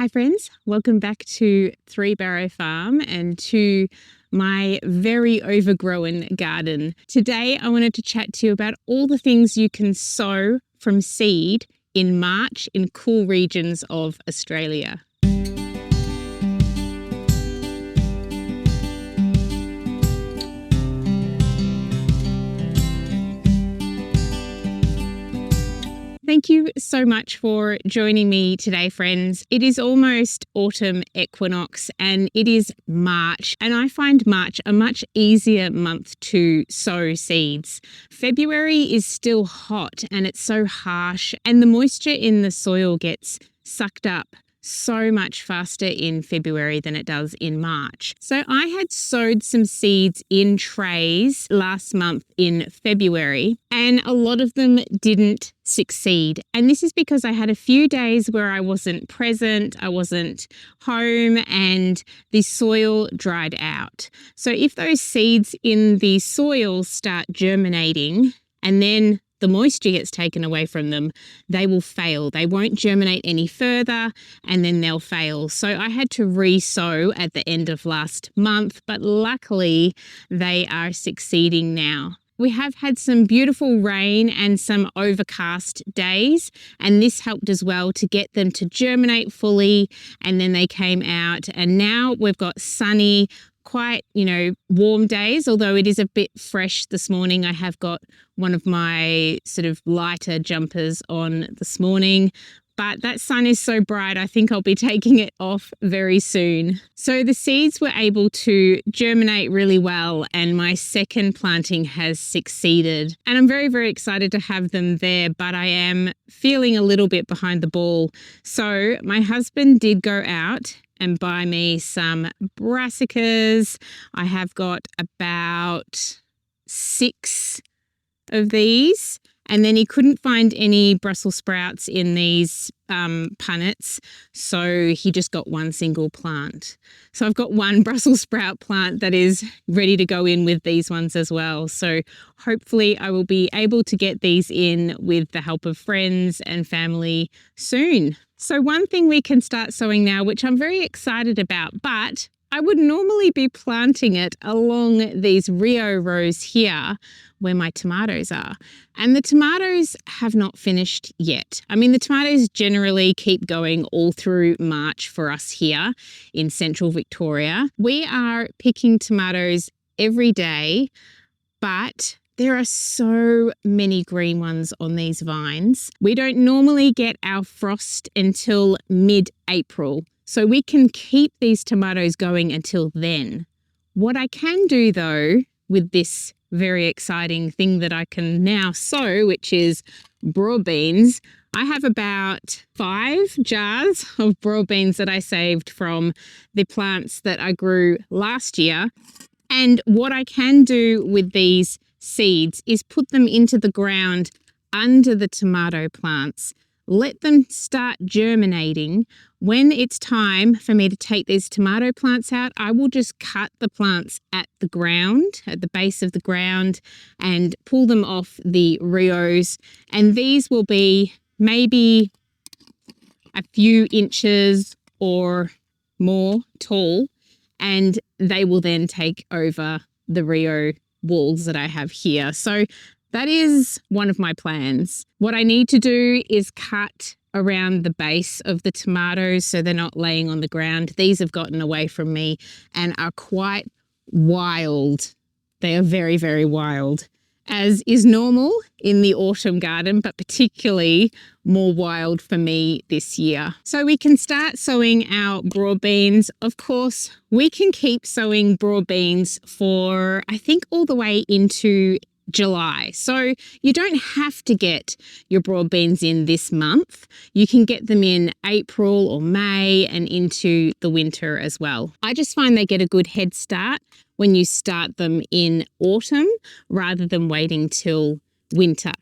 Hi friends, welcome back to 3 Barrow Farm and to my very overgrown garden. Today I wanted to chat to you about all the things you can sow from seed in March in cool regions of Australia. Thank you so much for joining me today, friends. It is almost autumn equinox and it is March, and I find March a much easier month to sow seeds. February is still hot and it's so harsh, and the moisture in the soil gets sucked up so much faster in February than it does in March. So I had sowed some seeds in trays last month in February, and a lot of them didn't succeed. And this is because I had a few days where I wasn't present, I wasn't home, and the soil dried out. So if those seeds in the soil start germinating and then the moisture gets taken away from them, they will fail. They won't germinate any further and then they'll fail. So I had to re-sow at the end of last month, but luckily they are succeeding now. We have had some beautiful rain and some overcast days, and this helped as well to get them to germinate fully, and then they came out, and now we've got sunny, quite, warm days, although it is a bit fresh this morning. I have got one of my sort of lighter jumpers on this morning, but that sun is so bright, I think I'll be taking it off very soon. So the seeds were able to germinate really well, and my second planting has succeeded. And I'm very, very excited to have them there, but I am feeling a little bit behind the ball. So my husband did go out and buy me some brassicas. I have got about 6 of these, and then he couldn't find any Brussels sprouts in these punnets, so he just got one single plant. So I've got one Brussels sprout plant that is ready to go in with these ones as well. So hopefully I will be able to get these in with the help of friends and family soon. So one thing we can start sowing now, which I'm very excited about, but I would normally be planting it along these Rio rows here where my tomatoes are. And the tomatoes have not finished yet. I mean, the tomatoes generally keep going all through March for us here in central Victoria. We are picking tomatoes every day, but there are so many green ones on these vines. We don't normally get our frost until mid-April, so we can keep these tomatoes going until then. What I can do though with this very exciting thing that I can now sow, which is broad beans, I have about 5 jars of broad beans that I saved from the plants that I grew last year. And what I can do with these seeds is put them into the ground under the tomato plants, let them start germinating. When it's time for me to take these tomato plants out, I will just cut the plants at the ground, at the base of the ground, and pull them off the Rios. And these will be maybe a few inches or more tall, and they will then take over the Rio walls that I have here. So that is one of my plans. What I need to do is cut around the base of the tomatoes so they're not laying on the ground. These have gotten away from me and are quite wild. They are very, very wild, as is normal in the autumn garden, but particularly more wild for me this year. So we can start sowing our broad beans. Of course, we can keep sowing broad beans for, I think, all the way into July. So you don't have to get your broad beans in this month. You can get them in April or May and into the winter as well. I just find they get a good head start when you start them in autumn rather than waiting till winter.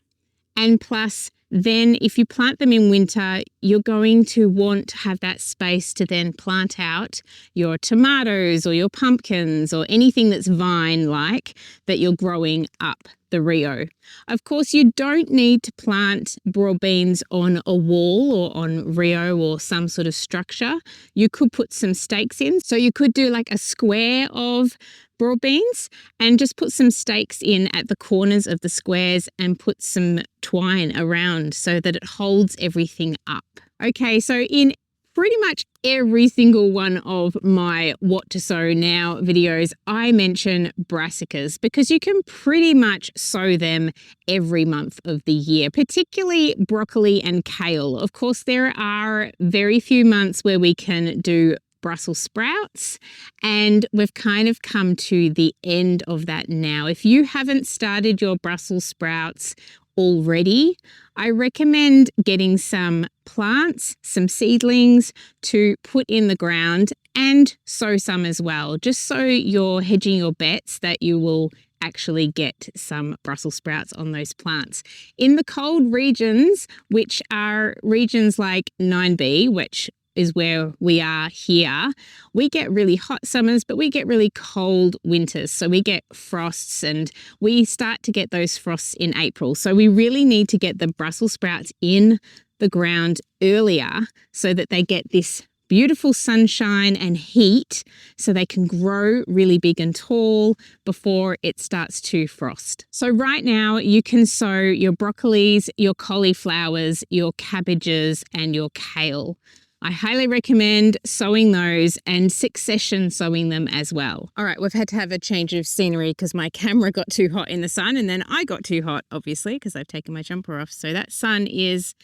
And plus, then if you plant them in winter, you're going to want to have that space to then plant out your tomatoes or your pumpkins or anything that's vine-like that you're growing up the Rio. Of course, you don't need to plant broad beans on a wall or on Rio or some sort of structure. You could put some stakes in. So you could do like a square of broad beans and just put some stakes in at the corners of the squares and put some twine around so that it holds everything up. Okay, so in pretty much every single one of my What to Sow Now videos, I mention brassicas because you can pretty much sow them every month of the year, particularly broccoli and kale. Of course, there are very few months where we can do Brussels sprouts, and we've kind of come to the end of that now. If you haven't started your Brussels sprouts already, I recommend getting some plants, some seedlings to put in the ground and sow some as well, just so you're hedging your bets that you will actually get some Brussels sprouts on those plants. In the cold regions, which are regions like 9B, which is where we are here, we get really hot summers, but we get really cold winters. So we get frosts, and we start to get those frosts in April. So we really need to get the Brussels sprouts in the ground earlier so that they get this beautiful sunshine and heat so they can grow really big and tall before it starts to frost. So right now you can sow your broccolis, your cauliflowers, your cabbages, and your kale. I highly recommend sowing those and succession sowing them as well. All right, we've had to have a change of scenery because my camera got too hot in the sun, and then I got too hot, obviously, because I've taken my jumper off. So that sun is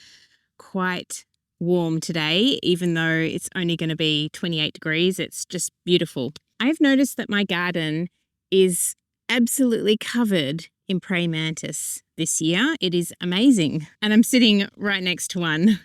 quite warm today, even though it's only going to be 28 degrees. It's just beautiful. I've noticed that my garden is absolutely covered in praying mantis this year. It is amazing. And I'm sitting right next to one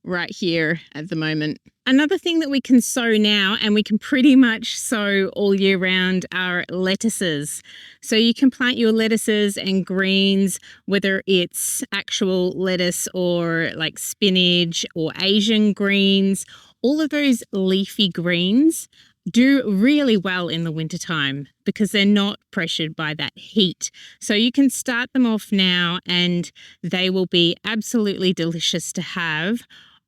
right here at the moment. Another thing that we can sow now, and we can pretty much sow all year round, are lettuces. So you can plant your lettuces and greens, whether it's actual lettuce or like spinach or Asian greens. All of those leafy greens do really well in the wintertime because they're not pressured by that heat. So you can start them off now and they will be absolutely delicious to have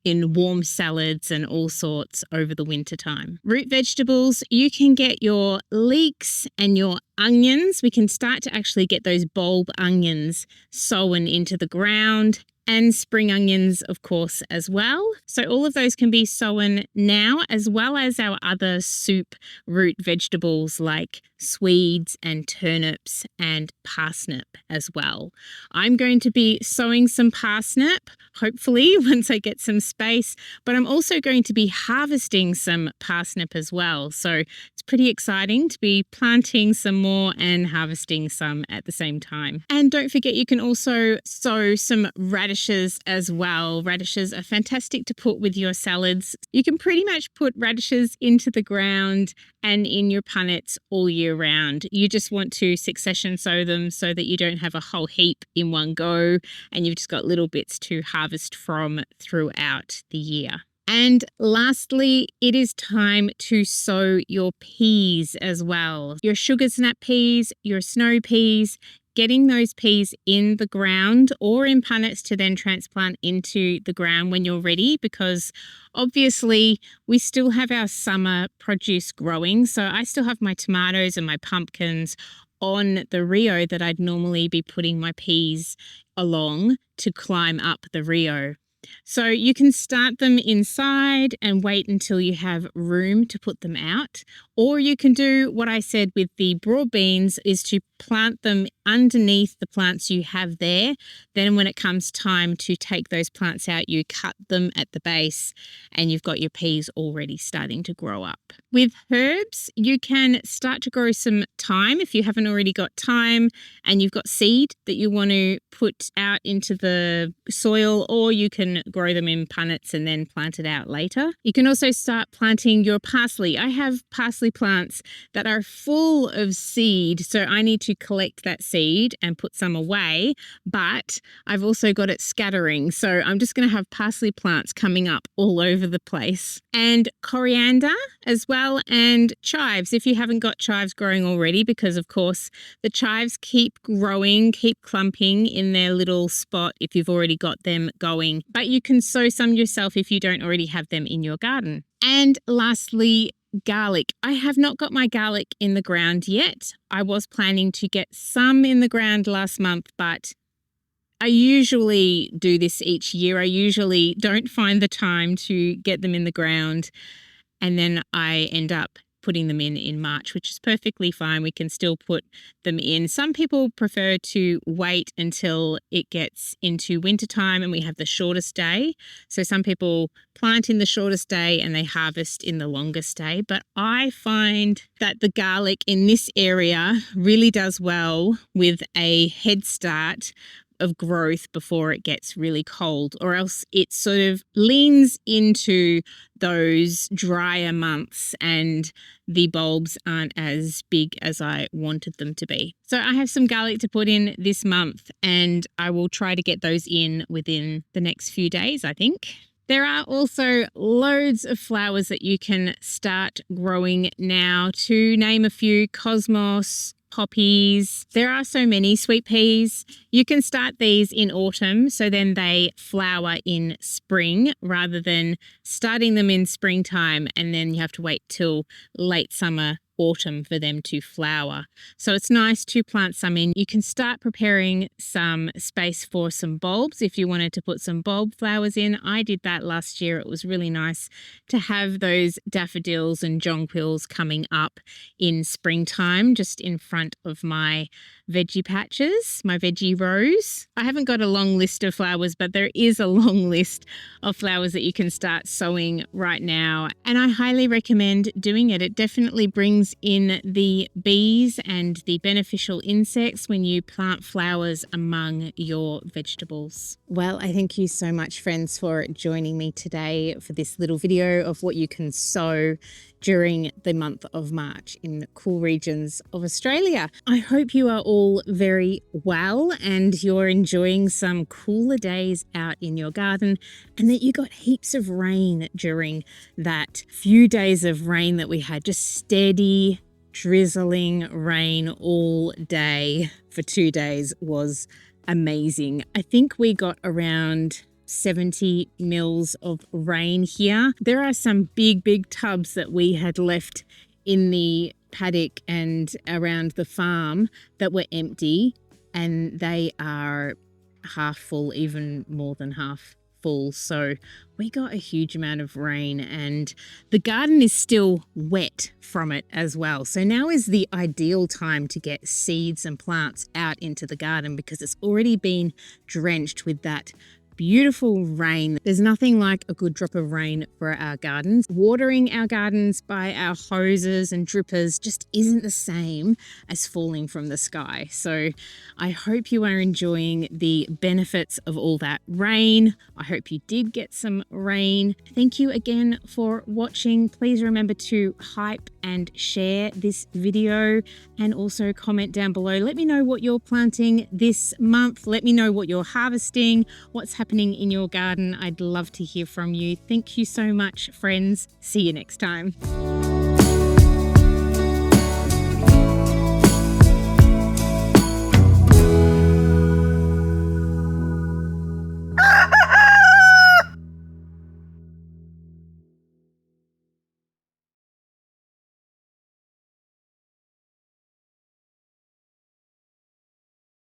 in warm salads and all sorts over the winter time. Root vegetables, you can get your leeks and your onions. We can start to actually get those bulb onions sown into the ground, and spring onions, of course, as well. So all of those can be sown now, as well as our other soup root vegetables like swedes and turnips and parsnip as well. I'm going to be sowing some parsnip, hopefully, once I get some space, but I'm also going to be harvesting some parsnip as well. So it's pretty exciting to be planting some more and harvesting some at the same time. And don't forget, you can also sow some radishes as well. Radishes are fantastic to put with your salads. You can pretty much put radishes into the ground and in your punnets all year round. You just want to succession sow them so that you don't have a whole heap in one go and you've just got little bits to harvest from throughout the year. And lastly, it is time to sow your peas as well. Your sugar snap peas, your snow peas, getting those peas in the ground or in punnets to then transplant into the ground when you're ready, because obviously we still have our summer produce growing. So I still have my tomatoes and my pumpkins on the Rio that I'd normally be putting my peas along to climb up the Rio. So you can start them inside and wait until you have room to put them out. Or you can do what I said with the broad beans, is to plant them underneath the plants you have there. Then when it comes time to take those plants out, you cut them at the base and you've got your peas already starting to grow up. With herbs, you can start to grow some thyme if you haven't already got thyme and you've got seed that you want to put out into the soil, or you can grow them in punnets and then plant it out later. You can also start planting your parsley. I have parsley plants that are full of seed, so I need to collect that seed seed and put some away, but I've also got it scattering. So I'm just going to have parsley plants coming up all over the place, and coriander as well, and chives if you haven't got chives growing already, because of course the chives keep growing, keep clumping in their little spot if you've already got them going. But you can sow some yourself if you don't already have them in your garden. And lastly, garlic. I have not got my garlic in the ground yet. I was planning to get some in the ground last month, but I usually do this each year. I usually don't find the time to get them in the ground, and then I end up putting them in March, which is perfectly fine. We can still put them in. Some people prefer to wait until it gets into wintertime and we have the shortest day. So some people plant in the shortest day and they harvest in the longest day. But I find that the garlic in this area really does well with a head start of growth before it gets really cold, or else it sort of leans into those drier months and the bulbs aren't as big as I wanted them to be. So I have some garlic to put in this month, and I will try to get those in within the next few days, I think. There are also loads of flowers that you can start growing now. To name a few: cosmos, poppies. There are so many. Sweet peas. You can start these in autumn, so then they flower in spring rather than starting them in springtime and then you have to wait till late summer, autumn for them to flower. So it's nice to plant some in. You can start preparing some space for some bulbs if you wanted to put some bulb flowers in. I did that last year. It was really nice to have those daffodils and jonquils coming up in springtime just in front of my veggie patches, my veggie rows. I haven't got a long list of flowers, but there is a long list of flowers that you can start sowing right now, and I highly recommend doing it. It definitely brings in the bees and the beneficial insects when you plant flowers among your vegetables. Well, I thank you so much, friends, for joining me today for this little video of what you can sow during the month of March in cool regions of Australia. I hope you are all very well and you're enjoying some cooler days out in your garden, and that you got heaps of rain during that few days of rain that we had. Just steady, drizzling rain all day for 2 days was amazing. I think we got around 70 mils of rain here. There are some big tubs that we had left in the paddock and around the farm that were empty, and they are half full, even more than half full. So we got a huge amount of rain, and the garden is still wet from it as well. So now is the ideal time to get seeds and plants out into the garden because it's already been drenched with that beautiful rain. There's nothing like a good drop of rain for our gardens. Watering our gardens by our hoses and drippers just isn't the same as falling from the sky. So I hope you are enjoying the benefits of all that rain. I hope you did get some rain. Thank you again for watching. Please remember to hype and share this video, and also comment down below. Let me know what you're planting this month. Let me know what you're harvesting, what's happening in your garden. I'd love to hear from you. Thank you so much, friends. See you next time.